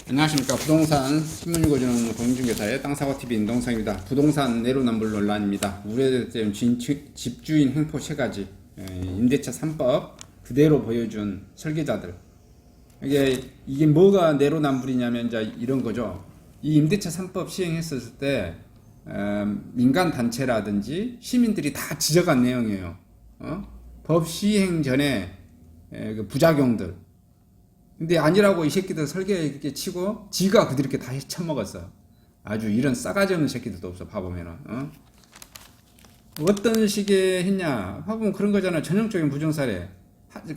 안녕하십니까. 부동산 신문 읽어주는 공인중개사의 땅사고TV 임동상입니다. 부동산 내로남불 논란입니다. 우려된 집주인 횡포 3가지, 임대차 3법 그대로 보여준 설계자들. 이게 뭐가 내로남불이냐면 이제 이런 거죠. 이 임대차 3법 시행했었을 때 민간 단체라든지 시민들이 다 지적한 내용이에요. 법 시행 전에 그 부작용들. 근데 아니라고 이 새끼들 설계 이렇게 치고 지가 그들 이렇게 다 헤쳐먹었어. 아주 이런 싸가지 없는 새끼들도 없어. 봐보면은 어떤 식의 했냐 봐보면 그런 거잖아. 전형적인 부정사례.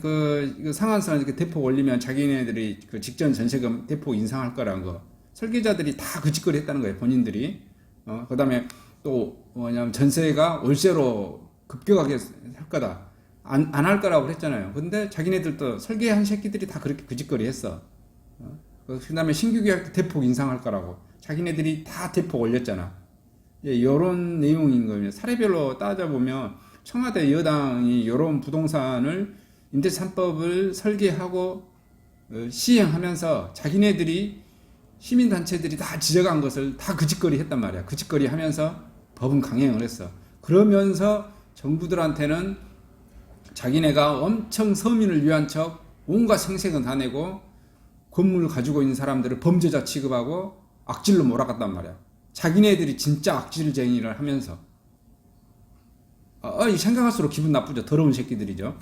그 상한선 이렇게 대폭 올리면 자기네들이 그 직전 전세금 대폭 인상할 거라는 거. 설계자들이 다 그 짓거리 했다는 거예요. 본인들이. 그 다음에 또 뭐냐면 전세가 월세로 급격하게 할 거다. 안 할 거라고 그랬잖아요. 근데 자기네들도 설계한 새끼들이 다 그렇게 그 짓거리 했어. 그 다음에 신규 계약도 대폭 인상할 거라고. 자기네들이 다 대폭 올렸잖아. 요런 내용인 거예요. 사례별로 따져보면 청와대 여당이 요런 부동산을 임대차 3법을 설계하고 시행하면서 자기네들이 시민단체들이 다 지적한 것을 다 그 짓거리 했단 말이야. 그 짓거리 하면서 법은 강행을 했어. 그러면서 정부들한테는 자기네가 엄청 서민을 위한 척 온갖 생색은 다 내고 건물을 가지고 있는 사람들을 범죄자 취급하고 악질로 몰아갔단 말이야. 자기네들이 진짜 악질쟁이를 하면서 이 생각할수록 기분 나쁘죠. 더러운 새끼들이죠.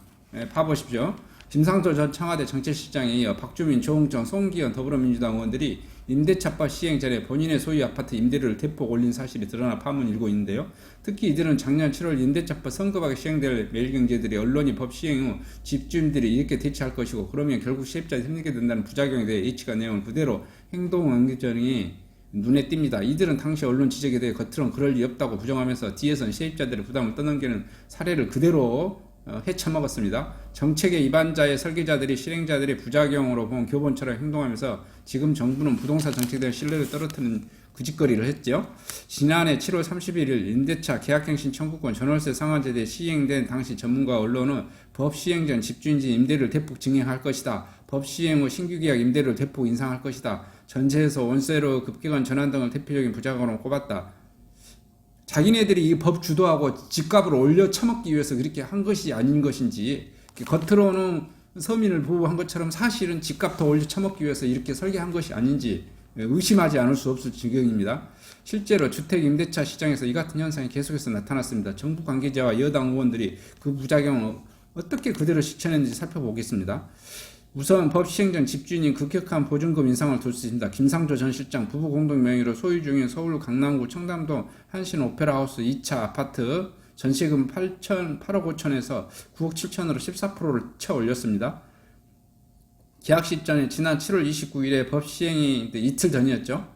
봐보십시오. 김상조 전 청와대 정책실장에 이어 박주민, 조홍천, 송기현 더불어민주당 의원들이 임대차법 시행 전에 본인의 소유 아파트 임대료를 대폭 올린 사실이 드러나 파문이 일고 있는데요. 특히 이들은 작년 7월 임대차법 성급하게 시행될 매일경제들이 언론이 법 시행 후 집주인들이 이렇게 대처할 것이고 그러면 결국 세입자에 힘들게 된다는 부작용에 대해 예측한 내용을 그대로 행동 옮기더니 눈에 띕니다. 이들은 당시 언론 지적에 대해 겉으로는 그럴 리 없다고 부정하면서 뒤에선 세입자들의 부담을 떠넘기는 사례를 그대로 헤쳐먹었습니다. 정책의 위반자의 설계자들이 실행자들의 부작용으로 본 교본처럼 행동하면서 지금 정부는 부동산 정책에 대한 신뢰를 떨어뜨리는 그 짓거리를 했죠. 지난해 7월 31일 임대차 계약갱신 청구권 전월세 상한제도에 시행된 당시 전문가 언론은 법 시행 전 집주인지 임대료를 대폭 증액할 것이다. 법 시행 후 신규 계약 임대료를 대폭 인상할 것이다. 전세에서 원세로 급격한 전환 등을 대표적인 부작용으로 꼽았다. 자기네들이 이 법 주도하고 집값을 올려 처먹기 위해서 그렇게 한 것이 아닌 것인지 겉으로는 서민을 보호한 것처럼 사실은 집값 더 올려 처먹기 위해서 이렇게 설계한 것이 아닌지 의심하지 않을 수 없을 지경입니다. 실제로 주택 임대차 시장에서 이 같은 현상이 계속해서 나타났습니다. 정부 관계자와 여당 의원들이 그 부작용을 어떻게 그대로 실천했는지 살펴보겠습니다. 우선 법 시행 전 집주인이 급격한 보증금 인상을 둘 수 있습니다. 김상조 전 실장 부부 공동 명의로 소유 중인 서울 강남구 청담동 한신 오페라하우스 2차 아파트 전세금 8억 5천에서 9억 7천으로 14%를 쳐 올렸습니다. 계약 시점에 지난 7월 29일에 법 시행이 이틀 전이었죠.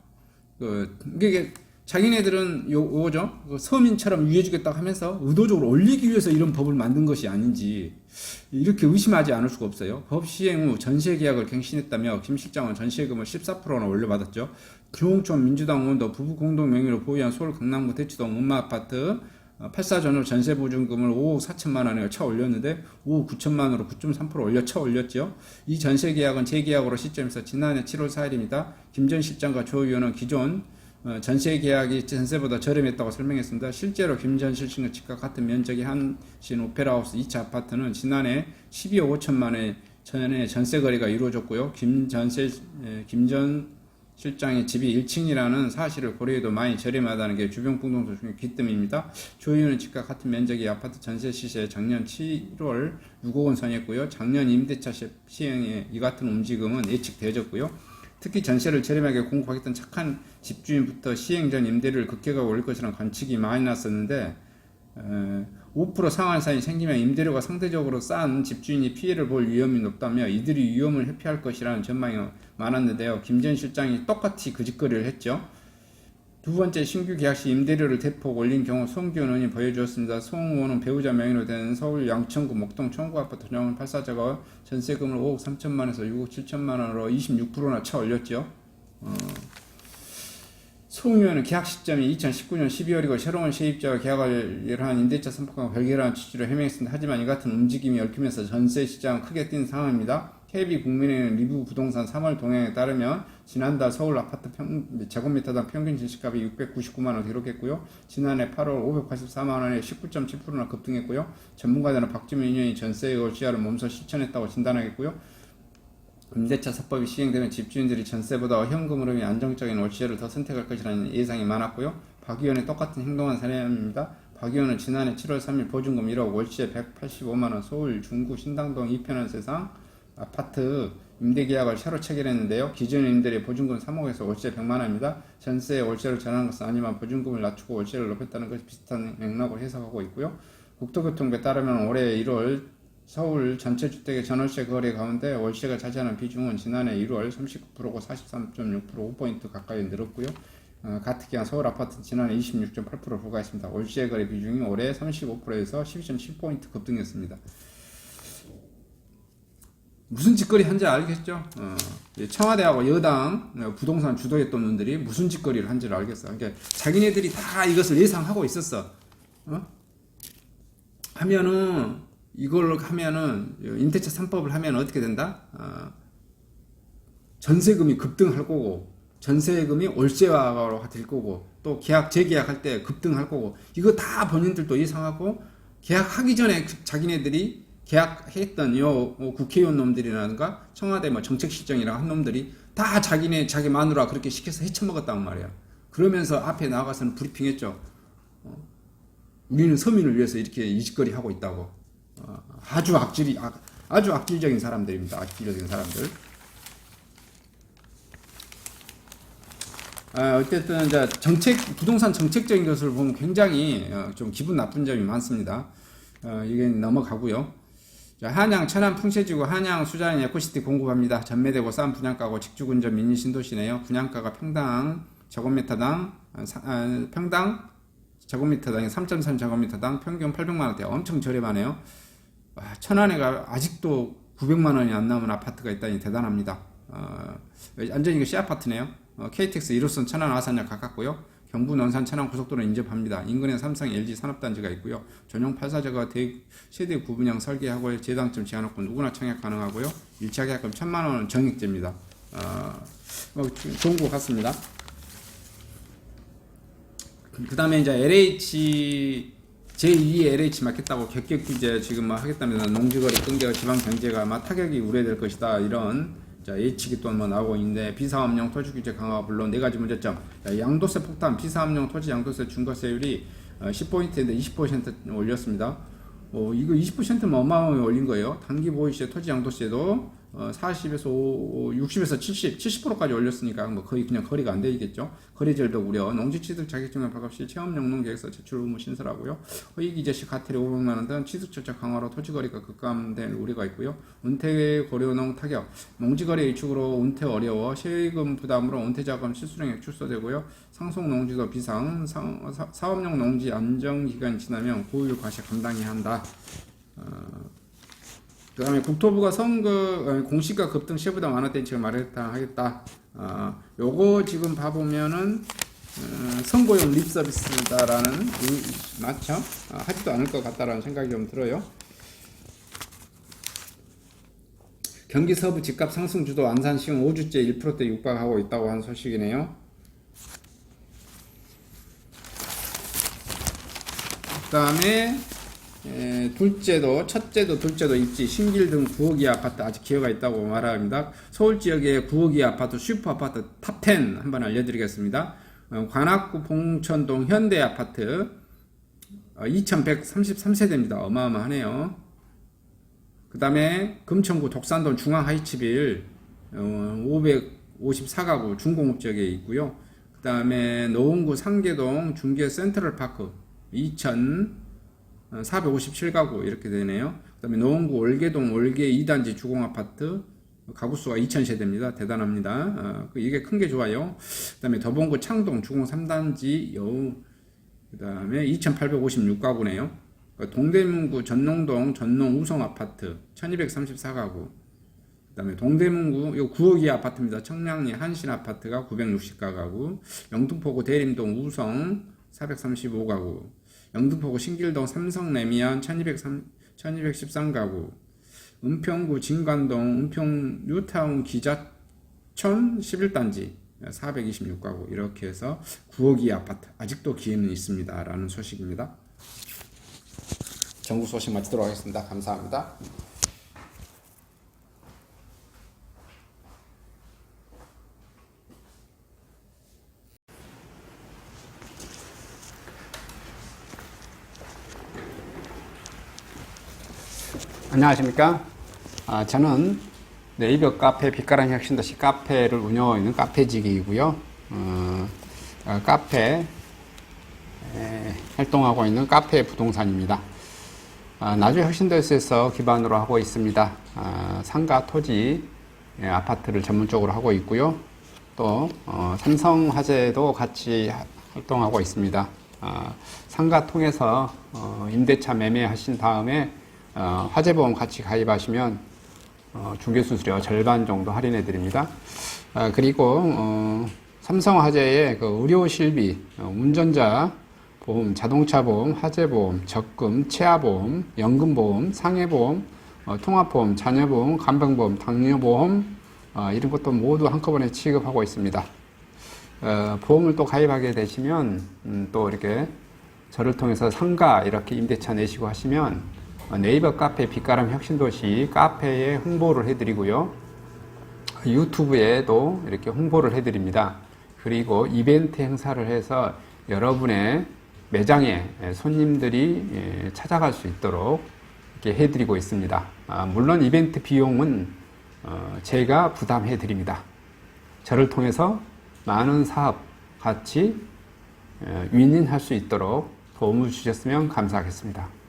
이게 자기네들은 요거죠. 서민처럼 유해주겠다고 하면서 의도적으로 올리기 위해서 이런 법을 만든 것이 아닌지 이렇게 의심하지 않을 수가 없어요. 법 시행 후 전세 계약을 갱신했다며 김 실장은 전세금을 14%나 올려받았죠. 조홍천 민주당 의원도 부부 공동 명의로 보유한 서울 강남구 대치동 음마아파트 84전월 전세 보증금을 5억 4천만 원에 쳐 올렸는데 5억 9천만 원으로 9.3% 올려 쳐 올렸죠. 이 전세 계약은 재계약으로 시점에서 지난해 7월 4일입니다. 김 전 실장과 조 의원은 기존 전세 계약이 전세보다 저렴했다고 설명했습니다. 실제로 김 전 실장과 집과 같은 면적의 한신 오페라하우스 2차 아파트는 지난해 12억 5천만 원 전에 전세 거래가 이루어졌고요. 김 전 실장의 집이 1층이라는 사실을 고려해도 많이 저렴하다는 게 주변 공동소 중의 귀뜸입니다. 조 의원은 집과 같은 면적의 아파트 전세 시세에 작년 7월 6억 원 선했고요. 작년 임대차 시행에 이 같은 움직임은 예측되어졌고요. 특히 전세를 저렴하게 공급하겠다는 착한 집주인부터 시행 전 임대료를 급격하게 올릴 것이라는 관측이 많이 났었는데 5% 상한선이 생기면 임대료가 상대적으로 싼 집주인이 피해를 볼 위험이 높다며 이들이 위험을 회피할 것이라는 전망이 많았는데요. 김 전 실장이 똑같이 그 짓거리를 했죠. 두 번째, 신규 계약 시 임대료를 대폭 올린 경우 송기현 의원이 보여주었습니다. 송 의원은 배우자 명의로 된 서울 양천구 목동 청구아파트 전용 84자가 전세금을 5억 3천만 원에서 6억 7천만 원으로 26%나 쳐 올렸죠. 송 의원은 계약 시점이 2019년 12월이고 새로운 세입자와 계약을 한 임대차 선박과 별개라는 취지로 해명했습니다. 하지만 이 같은 움직임이 얽히면서 전세 시장은 크게 뛴 상황입니다. KB국민은행 리뷰 부동산 3월 동향에 따르면 지난달 서울 아파트 제곱미터당 평균 지시값이 699만 원 기록했고요. 지난해 8월 584만 원에 19.7%나 급등했고요. 전문가들은 박주민 의원이 전세의 월시화를 몸소 실천했다고 진단하겠고요. 임대차 사법이 시행되면 집주인들이 전세보다 현금 흐름이 안정적인 월시화를 더 선택할 것이라는 예상이 많았고요. 박 의원이 똑같은 행동한 사례입니다. 박 의원은 지난해 7월 3일 보증금 1억 월시에 185만 원 서울 중구 신당동 2편한 세상 아파트 임대계약을 새로 체결했는데요. 기존 임대료의 보증금 3억에서 월세 100만 원입니다. 전세의 월세를 전환한 것은 아니지만 보증금을 낮추고 월세를 높였다는 것이 비슷한 맥락으로 해석하고 있고요. 국토교통부에 따르면 올해 1월 서울 전체 주택의 전월세 거래 가운데 월세가 차지하는 비중은 지난해 1월 39%고 43.6% 5포인트 가까이 늘었고요. 같은 기간 서울 아파트는 지난해 26.8% 불과했습니다. 월세 거래 비중이 올해 35%에서 12.7포인트 급등했습니다. 무슨 짓거리 한지 알겠죠? 청와대하고 여당 부동산 주도했던 분들이 무슨 짓거리를 한지를 알겠어. 그러니까 자기네들이 다 이것을 예상하고 있었어. 이걸 하면은 임대차 3법을 하면 어떻게 된다? 전세금이 급등할 거고 전세금이 월세화가 될 거고 또 재계약할 때 급등할 거고 이거 다 본인들도 예상하고 계약하기 전에 자기네들이 계약했던 국회의원 놈들이라든가 청와대 정책실장이랑 한 놈들이 다 자기 마누라 그렇게 시켜서 헤쳐먹었단 말이야. 그러면서 앞에 나가서는 브리핑했죠. 우리는 서민을 위해서 이렇게 이짓거리 하고 있다고. 아주 악질적인 사람들입니다. 악질적인 사람들. 어쨌든 이제 부동산 정책적인 것을 보면 굉장히 좀 기분 나쁜 점이 많습니다. 이게 넘어가고요. 자, 한양 천안 풍채지구 한양 수자인 에코시티 공급합니다. 전매되고 싼 분양가고 직주근접 민리 신도시네요. 분양가가 평당 제곱미터당 3.3 제곱미터당 평균 800만 원대 엄청 저렴하네요. 천안에가 아직도 900만 원이 안 남은 아파트가 있다니 대단합니다. 완전히 이거 C아파트네요. KTX 1호선 천안 아산역 가깝고요. 경부 논산 천안 고속도로 인접합니다. 인근에 삼성 LG 산업단지가 있고요. 전용 8사제가 세대 구분형 설계하고 재당점 제한없고 누구나 청약 가능하고요. 1차 계약금 1,000만 원은 정액제입니다. 좋은 것 같습니다. 그 다음에 이제 LH 제2의 LH 맞겠다고 객격 규제 지금 하겠답니다. 농지거래 끊겨 지방 경제가 타격이 우려될 것이다. 이런 예측이 또 나오고 있는데 비사업용 토지 규제 강화가 물론 4가지 문제점. 양도세 폭탄 비사업용 토지 양도세 중과세율이 10포인트인데 20% 올렸습니다. 이거 20%면 어마어마하게 올린 거예요. 단기 보유시에 토지 양도세도 40에서 60에서 70%까지 올렸으니까 거의 그냥 거래가 안 되겠죠. 거래절벽 우려, 농지취득 자격증을 발급 시 체험용농 계획서 제출 의무 신설하고요. 허위기재시 과태료 500만 원 등 취득처적 강화로 토지거래가 급감될 우려가 있고요. 운태 고려농 타격, 농지거래 위축으로 운태 어려워 세금 부담으로 운태자금 실수령액 축소되고요. 상속 농지도 비상, 사업용 농지 안정기간이 지나면 고율 과세 감당해야 한다. 그 다음에 국토부가 선거 공시가 급등 세부담 완화 대책을 마련하겠다. 요거 지금 봐보면은 선거용 립서비스다라는 맞죠? 하지도 않을 것 같다라는 생각이 좀 들어요. 경기 서부 집값 상승 주도 안산시은 5주째 1%대 육박하고 있다고 하는 소식이네요. 그 다음에 첫째도 둘째도 입지 신길 등 9억 이하 아파트 아직 기회가 있다고 말합니다. 서울 지역의 9억 이하 아파트 슈퍼 아파트 탑10 한번 알려드리겠습니다. 관악구 봉천동 현대 아파트 2133세대입니다. 어마어마하네요. 그 다음에 금천구 독산동 중앙 하이츠빌 554가구 중공업 지역에 있고요. 그 다음에 노원구 상계동 중계 센트럴파크 2,457가구 이렇게 되네요. 그 다음에 노원구 올계동 올계 2단지 주공아파트 가구수가 2,000세대입니다. 대단합니다. 이게 큰 게 좋아요. 그 다음에 더봉구 창동 주공 3단지 여우 그 다음에 2,856가구네요. 동대문구 전농동 전농 우성아파트 1,234가구 그 다음에 동대문구 요 9억 이하 아파트입니다. 청량리 한신아파트가 960가구 영등포구 대림동 우성 435가구 영등포구 신길동 삼성레미안 1213가구 은평구 진관동 은평 뉴타운 기자촌 11단지 426가구 이렇게 해서 9억이 아파트 아직도 기회는 있습니다 라는 소식입니다. 전국 소식 마치도록 하겠습니다. 감사합니다. 안녕하십니까. 저는 네이버 카페 빛가람 혁신도시 카페를 운영하고 있는 카페직이고요. 카페 활동하고 있는 카페 부동산입니다. 나주 혁신도시에서 기반으로 하고 있습니다. 상가 토지 아파트를 전문적으로 하고 있고요. 또 삼성화재도 같이 활동하고 있습니다. 상가 통해서 임대차 매매하신 다음에 화재보험 같이 가입하시면 중개수수료 절반 정도 할인해 드립니다. 그리고 삼성화재의 그 의료실비, 운전자 보험, 자동차보험, 화재보험, 적금, 치아보험, 연금보험, 상해보험, 통합보험, 자녀보험, 간병보험, 당뇨보험 이런 것도 모두 한꺼번에 취급하고 있습니다. 보험을 또 가입하게 되시면 또 이렇게 저를 통해서 상가 이렇게 임대차 내시고 하시면 네이버 카페 빛가람 혁신도시 카페에 홍보를 해드리고요. 유튜브에도 이렇게 홍보를 해드립니다. 그리고 이벤트 행사를 해서 여러분의 매장에 손님들이 찾아갈 수 있도록 이렇게 해드리고 있습니다. 물론 이벤트 비용은 제가 부담해 드립니다. 저를 통해서 많은 사업 같이 윈윈할 수 있도록 도움을 주셨으면 감사하겠습니다.